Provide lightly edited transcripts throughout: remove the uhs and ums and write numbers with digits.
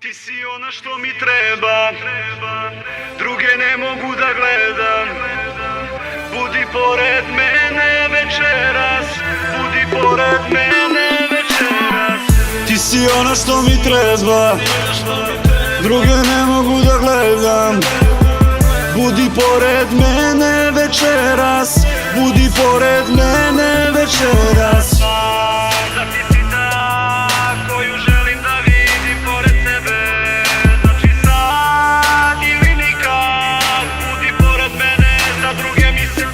Ti si ona što mi treba, druge ne mogu da gledam. Budi pored mene večeras, budi pored mene večeras. Ti si ona što mi treba, druge ne mogu da gledam. Budi pored mene večeras, budi pored mene večeras. Da ti si ta koju želim da vidim pored sebe, znači sad ili nikad. Budi pored mene, za druge mislim.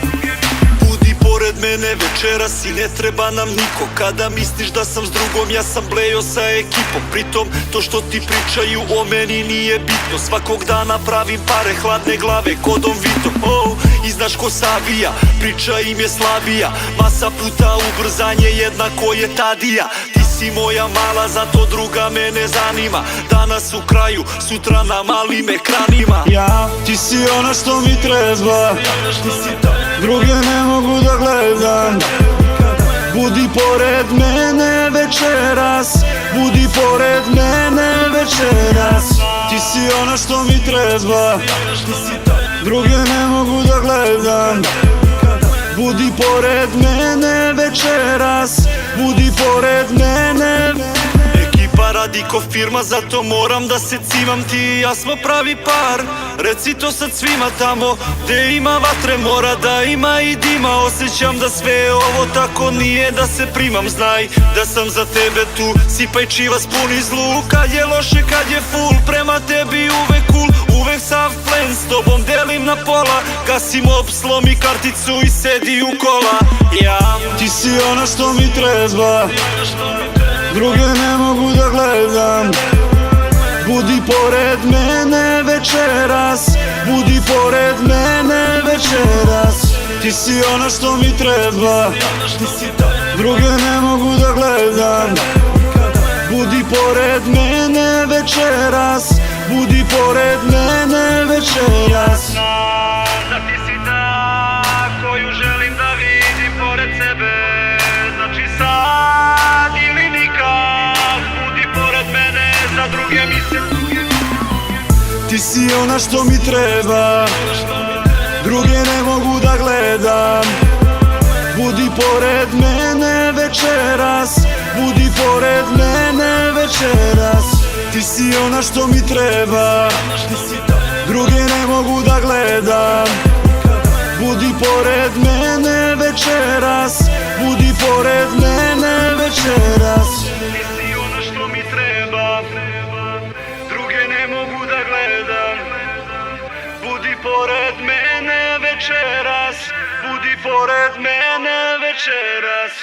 Budi pored mene večeras i ne treba nam niko. Kada misliš da sam s drugom, ja sam blejo sa ekipom. Pritom, to što ti pričaju o meni nije bitno. Svakog dana pravim pare, hladne glave, kodom Vito. I znaš ko savija, priča im je slabija. Masa puta ubrzanje jednako je Tadija. Ti si moja mala, zato druga me ne zanima. Danas u kraju, sutra na malim ekranima. Ti si ona što mi treba, druge ne mogu da gledam. Budi pored mene večeras, budi pored mene večeras. Ti si ona što mi treba, druge ne mogu da gledam. Budi pored mene večeras, budi pored mene. Ekipa radi ko firma, zato moram da se cimam. Ti i ja smo pravi par, reci to sad svima tamo. Gde ima vatre mora da ima i dima. Osjećam da sve ovo tako nije da se primam. Znaj da sam za tebe tu, sipaj čivas pun iz luka. Je loše kad je full, prema tebi uvek cool. Uvek sav plen, s tobom delim na pola. Gasim op, slomi karticu i sedi u kola. Ti si ona što mi treba, druge ne mogu da gledam. Budi pored mene večeras, budi pored mene večeras. Ti si ona što mi treba, druge ne mogu da gledam. Budi pored mene večeras, budi pored mene večeras. Da ti si ta koju želim da vidim pored sebe, znači sad ili nikad. Budi pored mene, za druge mislim. Ti si ona što mi treba, druge ne mogu da gledam. Budi pored mene večeras, budi pored mene večeras. Ti si ona što mi treba, druge ne mogu da gledam. Budi pored mene večeras, budi pored mene večeras. Ti si ona što mi treba, druge ne mogu da gledam. Budi pored mene večeras, budi pored mene večeras.